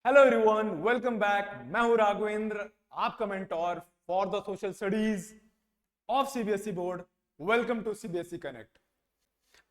Hello everyone, welcome back. मैं हूं राघवेंद्र, आपका mentor for the social studies of CBSE board. Welcome to CBSE connect.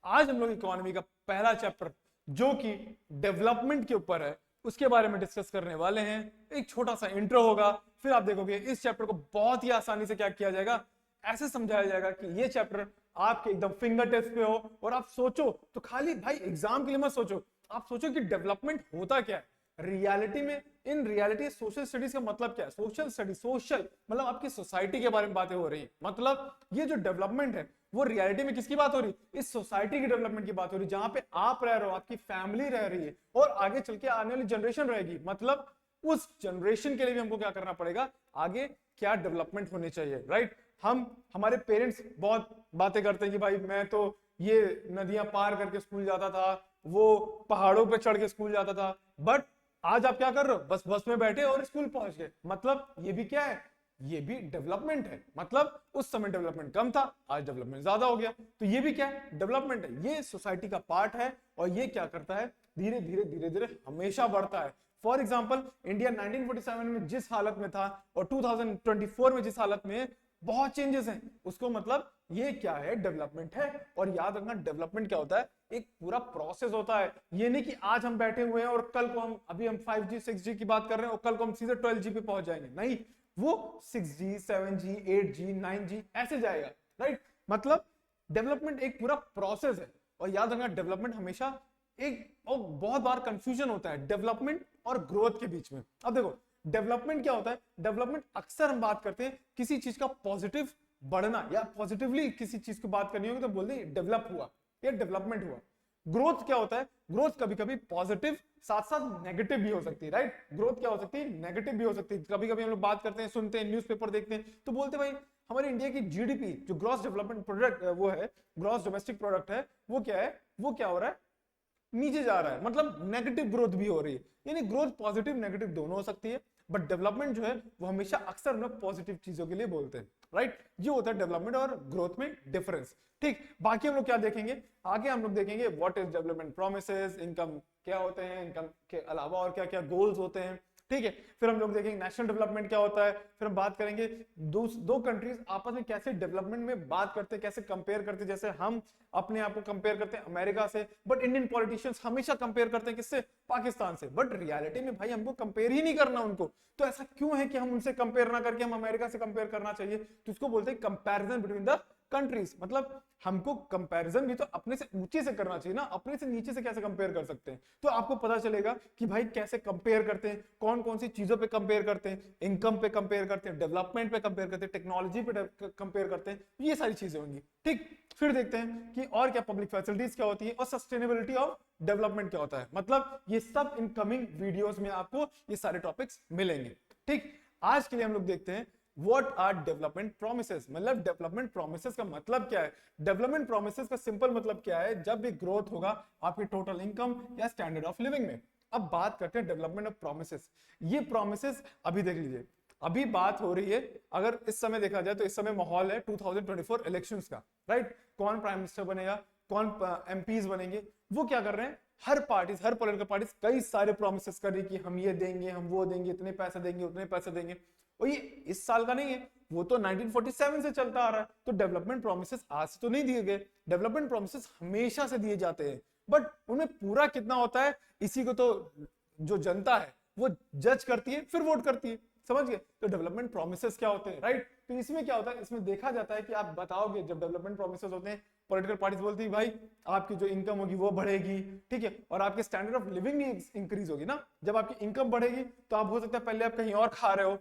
आज हम लोग इकोनॉमी का पहला चैप्टर जो कि डेवलपमेंट के ऊपर है उसके बारे में डिस्कस करने वाले हैं। एक छोटा सा इंट्रो होगा, फिर आप देखोगे इस चैप्टर को बहुत ही आसानी से क्या किया जाएगा, ऐसे समझाया जाएगा कि ये चैप्टर आपके एकदम फिंगर टिप्स पे हो। और आप सोचो तो खाली भाई एग्जाम के लिए मत सोचो, आप सोचो कि डेवलपमेंट होता क्या है रियलिटी में। इन रियलिटी सोशल स्टडीज का मतलब क्या है? सोशल स्टडी, सोशल मतलब आपकी सोसाइटी के बारे में बातें हो रही है। मतलब ये जो डेवलपमेंट है वो रियलिटी में किसकी बात हो रही है? इस सोसाइटी की डेवलपमेंट की बात हो रही है, जहां पे आप रह रहे हो, आपकी फैमिली रह रही है और आगे चल के आने वाली जनरेशन रहेगी। मतलब उस जनरेशन के लिए भी हमको क्या करना पड़ेगा, आगे क्या डेवलपमेंट होनी चाहिए, राइट? हम हमारे पेरेंट्स बहुत बातें करते हैं कि भाई मैं तो ये नदियां पार करके स्कूल जाता था, वो पहाड़ों पे चढ़ के स्कूल जाता था, बट आज आप क्या कर रहे हो? बस में बैठे और स्कूल पहुंच गए। मतलब ये भी क्या है? ये भी डेवलपमेंट है। मतलब उस समय डेवलपमेंट कम था, आज डेवलपमेंट ज्यादा हो गया, तो ये भी क्या है? डेवलपमेंट है। ये सोसाइटी का पार्ट है और ये क्या करता है, धीरे धीरे धीरे धीरे हमेशा बढ़ता है। फॉर एग्जाम्पल, इंडिया 1947 में जिस हालत में था और 2024 में जिस हालत में, बहुत चेंजेस हैं। उसको मतलब ये क्या है? डेवलपमेंट है। और याद रखना, डेवलपमेंट क्या होता है? एक पूरा प्रोसेस होता है। ये नहीं कि आज हम बैठे हुए हैं और कल को हम 5G 6G की बात कर रहे हैं और कल को हम सीधे 12G पे पहुंच जाएंगे। नहीं, वो 6G 7G 8G 9G ऐसे जाएगा, राइट? मतलब डेवलपमेंट एक पूरा प्रोसेस है। और याद रखना, डेवलपमेंट हमेशा एक, और बहुत बार कंफ्यूजन होता है डेवलपमेंट और ग्रोथ के बीच में। अब देखो, डेवलपमेंट क्या होता है? डेवलपमेंट अक्सर हम बात करते हैं किसी चीज का पॉजिटिव बढ़ना, या पॉजिटिवली किसी चीज को बात करनी होगी तो बोलते हैं डेवलप हुआ या डेवलपमेंट हुआ। ग्रोथ क्या होता है? ग्रोथ कभी कभी पॉजिटिव साथ साथ नेगेटिव भी हो सकती है, राइट? ग्रोथ क्या हो सकती है? नेगेटिव भी हो सकती है। कभी कभी हम लोग बात करते हैं, सुनते हैं, न्यूज़पेपर देखते हैं तो बोलते हैं भाई हमारे इंडिया की जीडीपी जो ग्रॉस डेवलपमेंट प्रोडक्ट वो है, ग्रॉस डोमेस्टिक प्रोडक्ट है, वो क्या है? वो क्या हो रहा है? नीचे जा रहा है। मतलब नेगेटिव ग्रोथ भी हो रही है। यानी ग्रोथ पॉजिटिव नेगेटिव दोनों हो सकती है, बट डेवलपमेंट जो है वो हमेशा अक्सर हम लोग पॉजिटिव चीजों के लिए बोलते हैं, राइट? ये होता है डेवलपमेंट और ग्रोथ में डिफरेंस। ठीक, बाकी हम लोग क्या देखेंगे आगे? हम लोग देखेंगे what is development promises, income क्या होते हैं, इनकम के अलावा और क्या क्या गोल्स होते हैं। ठीक है, फिर हम लोग देखेंगे नेशनल डेवलपमेंट क्या होता है। फिर हम बात करेंगे दो कंट्रीज आपस में कैसे डेवलपमेंट में बात करते हैं, कैसे कंपेयर करते हैं। जैसे हम अपने आप को कंपेयर करते हैं अमेरिका से, बट इंडियन पॉलिटिशियंस हमेशा कंपेयर करते हैं किससे? पाकिस्तान से। बट रियलिटी में भाई हमको कंपेयर ही नहीं करना उनको। तो ऐसा क्यों है कि हम उनसे कंपेयर ना करके हम अमेरिका से कंपेयर करना चाहिए? तो इसको बोलते हैं कंपैरिजन बिटवीन द कंट्रीज। मतलब हमको कंपैरिजन भी तो अपने से ऊंचे से करना चाहिए ना, अपने से नीचे से कैसे कंपेयर कर सकते हैं? तो आपको पता चलेगा कि भाई कैसे कंपेयर करते हैं, कौन कौन सी चीजों पे कंपेयर करते हैं, इनकम पे कंपेयर करते हैं, डेवलपमेंट पे कंपेयर करते हैं, टेक्नोलॉजी पे कंपेयर करते हैं। ये सारी चीजें होंगी। ठीक, फिर देखते हैं कि और क्या पब्लिक फैसिलिटीज क्या होती है और सस्टेनेबिलिटी ऑफ डेवलपमेंट क्या होता है। मतलब ये सब इन कमिंग वीडियोस में आपको ये सारे टॉपिक्स मिलेंगे। ठीक, आज के लिए हम लोग देखते हैं व्हाट आर डेवलपमेंट प्रोमिसेस। मतलब डेवलपमेंट प्रोमिसेस का मतलब क्या है? डेवलपमेंट प्रोमिसेस का सिंपल मतलब क्या है? जब भी ग्रोथ होगा आपकी टोटल इनकम या स्टैंडर्ड ऑफ लिविंग में। अब बात करते हैं डेवलपमेंट ऑफ प्रोमिसेस। ये प्रोमिसेस अभी देख लीजिए, अभी बात हो रही है, अगर इस समय देखा जाए तो इस समय माहौल है 2024 इलेक्शंस का, राइट? कौन प्राइम मिनिस्टर बनेगा, कौन एमपीज बनेंगे, वो क्या कर रहे हैं? हर पार्टीज, हर पॉलिटिकल पार्टीज कई सारे प्रोमिसेस कर रही है कि हम ये देंगे, हम वो देंगे, इतने पैसे देंगे, उतने पैसे देंगे। और ये इस साल का नहीं है, वो तो 1947 से चलता आ रहा है। तो डेवलपमेंट प्रोमिसेस आज से तो नहीं दिए गए, डेवलपमेंट प्रोमिसेस हमेशा से दिए जाते हैं। बट उनमें पूरा कितना होता है, इसी को तो जो जनता है वो जज करती है, फिर वोट करती है। समझ गए? तो डेवलपमेंट प्रोमिसेस क्या होते हैं, राइट? तो इसमें क्या होता है, इसमें देखा जाता है कि आप बताओगे, जब डेवलपमेंट प्रोमिसेस होते हैं, पॉलिटिकल पार्टीज बोलती है भाई आपकी जो इनकम होगी वो बढ़ेगी, ठीक है, और आपके स्टैंडर्ड ऑफ लिविंग भी इंक्रीज होगी ना। जब आपकी इनकम बढ़ेगी तो आप हो सकता है पहले आप कहीं और खा रहे हो,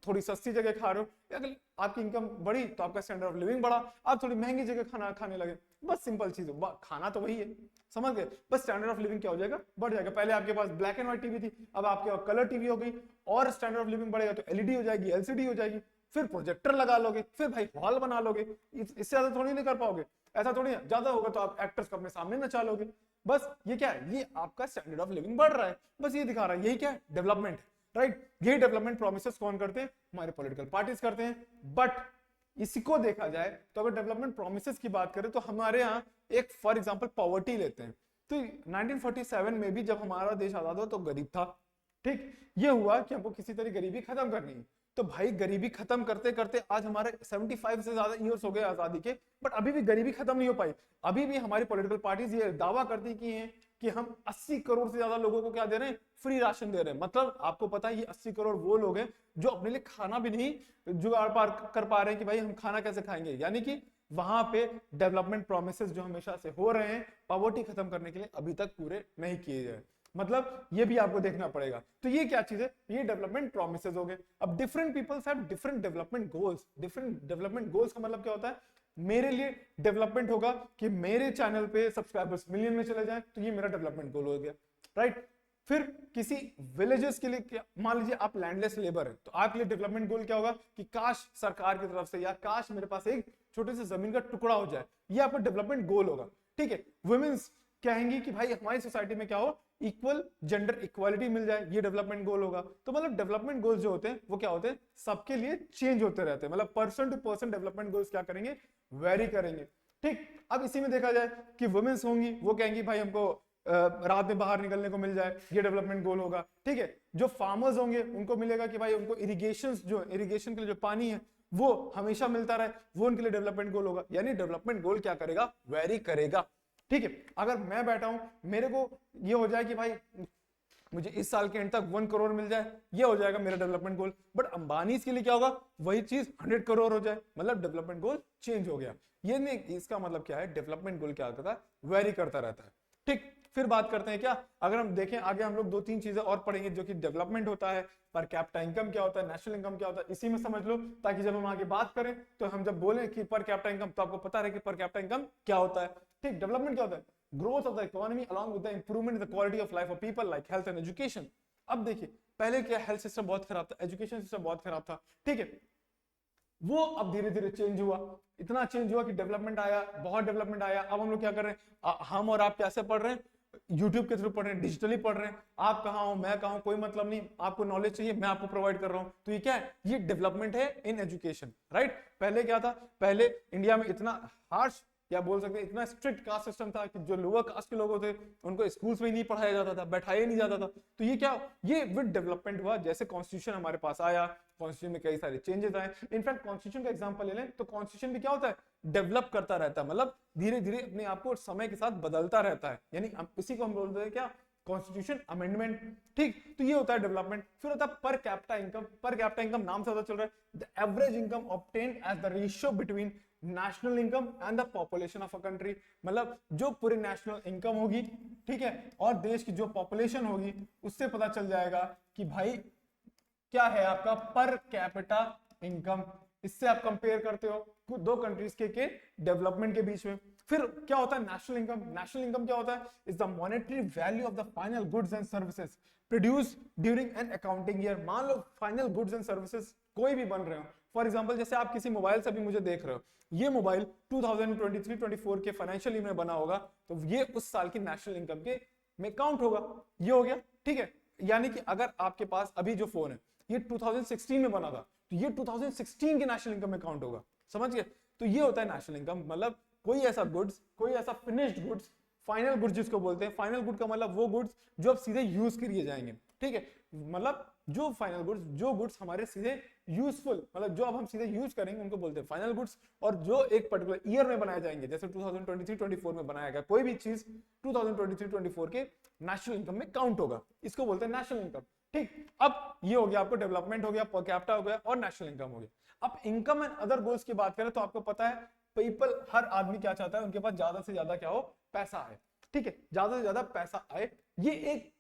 थोड़ी सस्ती जगह खा रहे हो, अगर आपकी इनकम बढ़ी तो आपका स्टैंडर्ड ऑफ लिविंग बढ़ा, आप थोड़ी महंगी जगह खाना खाने लगे। बस सिंपल चीज है, खाना तो वही है, समझ गए? बस स्टैंडर्ड ऑफ लिविंग क्या हो जाएगा? बढ़ जाएगा। पहले आपके पास ब्लैक एंड व्हाइट टीवी थी, अब आपके पास कलर टीवी हो गई, और स्टैंडर्ड ऑफ लिविंग बढ़ेगा तो एलईडी हो जाएगी, एलसीडी हो जाएगी, फिर प्रोजेक्टर लगा लोगे, फिर भाई हॉल बना लोगे। इससे ज्यादा थोड़ी नहीं कर पाओगे। ऐसा थोड़ी है, ज्यादा होगा तो आप एक्टर्स को अपने सामने नचा लोगे। बस ये क्या है? ये आपका स्टैंडर्ड ऑफ लिविंग बढ़ रहा है, बस ये दिखा रहा है। यही क्या है? Development, right? यही डेवलपमेंट प्रोमिसेस कौन करते हैं? हमारे पॉलिटिकल पार्टीज करते हैं। बट इसको देखा जाए तो अगर डेवलपमेंट प्रोमिसेस की बात करें तो हमारे यहाँ एक फॉर एग्जांपल पॉवर्टी लेते हैं। तो 1947 में भी जब हमारा देश आजाद हुआ तो गरीब था, ठीक, ये हुआ कि हमको किसी तरह गरीबी खत्म करनी है। तो भाई गरीबी खत्म करते करते आज हमारे 75 से ज्यादा ईयर्स हो गए आजादी के, बट अभी भी गरीबी खत्म नहीं हो पाई। अभी भी हमारी पॉलिटिकल पार्टीज ये दावा करती की हैं कि हम 80 करोड़ से ज्यादा लोगों को क्या दे रहे हैं, फ्री राशन दे रहे हैं। मतलब आपको पता है ये 80 करोड़ वो लोग हैं जो अपने लिए खाना भी नहीं जुगाड़ कर पा रहे हैं कि भाई हम खाना कैसे खाएंगे। यानी कि वहां पे डेवलपमेंट प्रोमिसेस जो हमेशा से हो रहे हैं पॉवर्टी खत्म करने के लिए अभी तक पूरे नहीं किए गए। मतलब ये भी आपको देखना पड़ेगा। तो ये क्या चीज है, ये डेवलपमेंट प्रोमिसेस हो गए। अब different peoples have different development goals. Different development goals का मतलब क्या होता है, मेरे लिए डेवलपमेंट होगा कि मेरे चैनल पे सब्सक्राइबर्स मिलियन में चले जाएं, तो ये मेरा डेवलपमेंट गोल हो गया, राइट। फिर किसी विलेजेस के लिए मान लीजिए आप लैंडलेस लेबर है, तो आपके लिए डेवलपमेंट गोल क्या होगा कि काश सरकार की तरफ से या काश मेरे पास एक छोटे से जमीन का टुकड़ा हो जाए, ये आपका डेवलपमेंट गोल होगा। ठीक है, वुमेन्स कहेंगी कि भाई हमारी सोसाइटी में क्या हो, इक्वल जेंडर इक्वालिटी मिल जाए, ये डेवलपमेंट गोल होगा। तो मतलब डेवलपमेंट गोल्स जो होते हैं वो क्या होते हैं, सबके लिए चेंज होते रहते हैं। मतलब person to person development goals क्या करेंगे, वेरी करेंगे। ठीक, अब इसी में देखा जाए कि वुमेन्स होंगी वो कहेंगी भाई हमको रात में बाहर निकलने को मिल जाए, ये डेवलपमेंट गोल होगा। ठीक है, जो फार्मर्स होंगे उनको मिलेगा कि भाई उनको इरिगेशन के लिए जो पानी है वो हमेशा मिलता रहे, वो उनके लिए डेवलपमेंट गोल होगा। यानी डेवलपमेंट गोल क्या करेगा, वेरी करेगा। ठीक है, अगर मैं बैठा हूं मेरे को ये हो जाए कि भाई मुझे इस साल के एंड तक 1 करोड़ मिल जाए, ये हो जाएगा मेरा डेवलपमेंट गोल। बट अंबानी के लिए क्या होगा, वही चीज 100 करोड़ हो जाए, मतलब डेवलपमेंट गोल चेंज हो गया। ये नहीं, इसका मतलब क्या है, डेवलपमेंट गोल क्या करता है, वेरी करता रहता है। ठीक, फिर बात करते हैं क्या, अगर हम देखें आगे हम लोग 2-3 चीजें और पढ़ेंगे जो कि डेवलपमेंट होता है, पर कैपिटा इनकम क्या होता है, नेशनल इनकम क्या होता है, इसी में समझ लो, ताकि जब हम आगे बात करें तो हम जब बोले कि पर कैपिटा इनकम तो आपको पता रहे कि पर कैपिटा इनकम क्या होता है। ठीक, डेवलपमेंट क्या होता है, growth of the economy along with the improvement in the quality of life of people like health and education। अब देखिए पहले क्या, हेल्थ सिस्टम बहुत खराब था, एजुकेशन सिस्टम बहुत खराब था। ठीक है, वो अब धीरे धीरे चेंज हुआ, इतना चेंज हुआ कि डेवलपमेंट आया, बहुत डेवलपमेंट आया। अब हम लोग क्या कर रहे हैं, हम और आप कैसे पढ़ रहे हैं, यूट्यूब के थ्रू पढ़ रहे हैं, डिजिटली पढ़ रहे हैं। आप कहाँ हो, मैं कहाँ हूं, कोई मतलब नहीं, आपको नॉलेज चाहिए मैं आपको प्रोवाइड कर रहा हूं। तो ये क्या है, ये डेवलपमेंट है इन एजुकेशन, राइट। पहले क्या था, पहले इंडिया में इतना हार्श या बोल सकते हैं इतना स्ट्रिक्ट कास्ट सिस्टम था कि जो लोअर कास्ट के लोग होते उनको स्कूल्स में ही नहीं पढ़ाया जाता था, बैठाया नहीं जाता था। तो ये क्या, ये विद डेवलपमेंट हुआ। जैसे कॉन्स्टिट्यूशन हमारे पास आया, कॉन्स्टिट्यूशन में कई सारे चेंजेस आए। इनफैक्ट कॉन्स्टिट्यूशन का एग्जांपल ले लें तो कॉन्स्टिट्यूशन भी क्या होता है, डेवलप करता रहता है, मतलब धीरे धीरे अपने आप को समय के साथ बदलता रहता है। यानी इसी को हम बोलते हैं क्या, कॉन्स्टिट्यूशन अमेंडमेंट। ठीक, तो ये होता है डेवलपमेंट। फिर होता है per capita income. Per capita income नाम से पता चल रहा है, the average income obtained as the ratio between national income and the population of a country. मतलब जो पूरी नेशनल इनकम होगी, ठीक है, और देश की जो पॉपुलेशन होगी, उससे पता चल जाएगा कि भाई क्या है आपका पर कैपिटा इनकम। इससे आप कंपेयर करते हो दो कंट्रीज के डेवलपमेंट के बीच में। फिर क्या होता है नेशनल इनकम। नेशनल इनकम क्या होता है, is the monetary value of the final goods and services produce during an accounting year. मान लो फाइनल गुड्स एंड सर्विसेज कोई भी बन रहे हो, फॉर एग्जांपल जैसे आप किसी मोबाइल से अभी मुझे देख रहे हो, ये मोबाइल 2023-24 के फाइनेंशियल ईयर में बना होगा, तो ये उस साल की नेशनल इनकम के में काउंट होगा। ये हो गया, ठीक है। यानी कि अगर आपके पास अभी जो फोन है ये 2016 में बना था, तो ये 2016 के नेशनल इनकम में काउंट होगा, समझ गए। तो ये होता है नेशनल इनकम। मतलब कोई ऐसा गुड्स, कोई ऐसा फिनिश्ड गुड्स, फाइनल गुड्स जिसको बोलते हैं। फाइनल गुड का मतलब वो गुड्स जो अब सीधे यूज के लिए जाएंगे, ठीक है। मतलब जो फाइनल गुड्स, जो गुड्स हमारे सीधे यूजफुल, मतलब जो अब हम सीधे यूज करेंगे उनको बोलते हैं फाइनल गुड्स। और जो एक पर्टिकुलर ईयर में बनाए जाएंगे, जैसे 2023-24 में बनाया गया कोई भी चीज 2023-24 के नेशनल इनकम में काउंट होगा, इसको बोलते हैं नेशनल इनकम। ठीक, अब ये हो गया आपको डेवलपमेंट हो गया, पर कैपिटा हो गया और नेशनल इनकम हो गया। अब इनकम एंड अदर गोल्स की बात करें तो आपको पता है पीपल, हर आदमी क्या चाहता है, उनके पास ज्यादा से ज्यादा क्या हो, पैसा आए, ठीक है, ज्यादा से ज्यादा पैसा आए। ये एक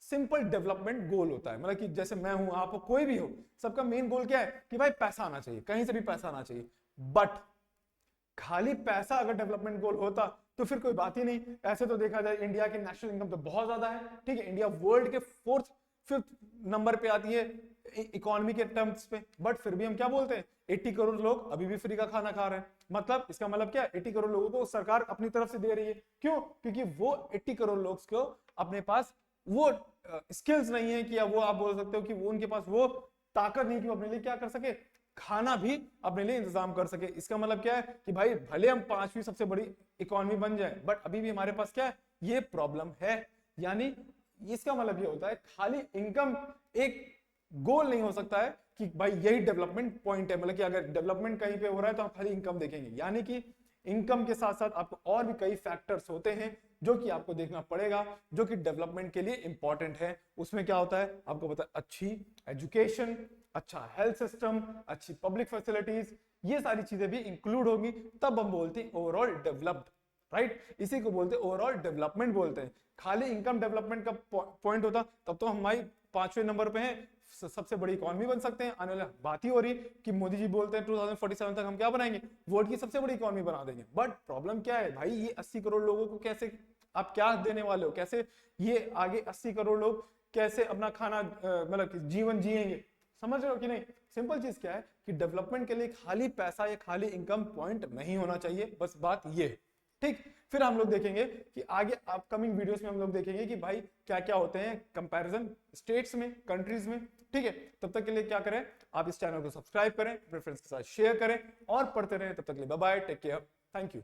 सिंपल डेवलपमेंट गोल होता है। मतलब कि जैसे मैं हूं, आप हो, कोई भी हो, सबका मेन गोल क्या है कि भाई पैसा आना चाहिए, कहीं से भी पैसा आना चाहिए। बट खाली पैसा अगर डेवलपमेंट गोल होता तो फिर कोई बात ही नहीं। ऐसे तो देखा जाए इंडिया की नेशनल इनकम तो बहुत ज्यादा है, ठीक है, इंडिया वर्ल्ड के 4th-5th नंबर पे आती है इकोनॉमी के टर्म्स पे। बट फिर भी हम क्या बोलते हैं, 80 करोड़ लोग अभी भी फ्री का खाना खा रहे हैं। मतलब इसका मतलब क्या है, 80 करोड़ लोगों को सरकार अपनी तरफ से दे रही है। क्यों? क्योंकि वो 80 करोड़ लोग को अपने पास वो स्किल्स नहीं है कि वो आप बोल सकते हो कि वो उनके पास वो ताकत नहीं कि वो अपने लिए क्या कर सके, खाना भी अपने लिए इंतजाम कर सके। इसका मतलब क्या है कि भाई भले हम 5वीं सबसे बड़ी इकोनॉमी बन जाए, बट अभी भी हमारे पास क्या है, ये प्रॉब्लम है। यानी इसका मतलब ये होता है खाली इनकम एक गोल नहीं हो सकता है कि भाई यही डेवलपमेंट पॉइंट है, मतलब कि अगर डेवलपमेंट कहीं पे हो रहा है तो हम खाली इनकम देखेंगे, यानी कि इनकम के साथ साथ आपको और भी कई फैक्टर्स होते हैं जो कि आपको देखना पड़ेगा, जो कि डेवलपमेंट के लिए इंपॉर्टेंट है। उसमें क्या होता है आपको पता है, अच्छी एजुकेशन, अच्छा हेल्थ सिस्टम, अच्छी पब्लिक फैसिलिटीज, ये सारी चीजें भी इंक्लूड होगी, तब हम बोलते हैं ओवरऑल डेवलप्ड, राइट। इसी को बोलते हैं ओवरऑल डेवलपमेंट बोलते हैं। खाली इनकम डेवलपमेंट का पॉइंट होता तब तो हमारी 5वें नंबर पे है, सबसे बड़ी इकोनॉमी बन सकते हैं। आने वाला बात ही हो रही कि मोदी जी बोलते हैं 2047 तक हम क्या बनाएंगे, वर्ल्ड की सबसे बड़ी इकोनॉमी बना देंगे। बट प्रॉब्लम क्या है भाई, ये 80 करोड़ लोगों को कैसे आप क्या देने वाले हो, कैसे ये आगे 80 करोड़ लोग कैसे अपना खाना मतलब जीवन जिएंगे, समझ रहे हो कि नहीं। सिंपल चीज क्या है कि डेवलपमेंट के लिए खाली पैसा या खाली इनकम पॉइंट नहीं होना चाहिए, बस बात ये है, ठीक। फिर हम लोग देखेंगे कि आगे अपकमिंग वीडियोस में हम लोग देखेंगे कि भाई क्या क्या होते हैं कंपैरिजन स्टेट्स में, कंट्रीज में, ठीक है। तब तक के लिए क्या करें, आप इस चैनल को सब्सक्राइब करें, अपने फ्रेंड्स के साथ शेयर करें और पढ़ते रहें। तब तक के लिए bye bye, take care, thank you.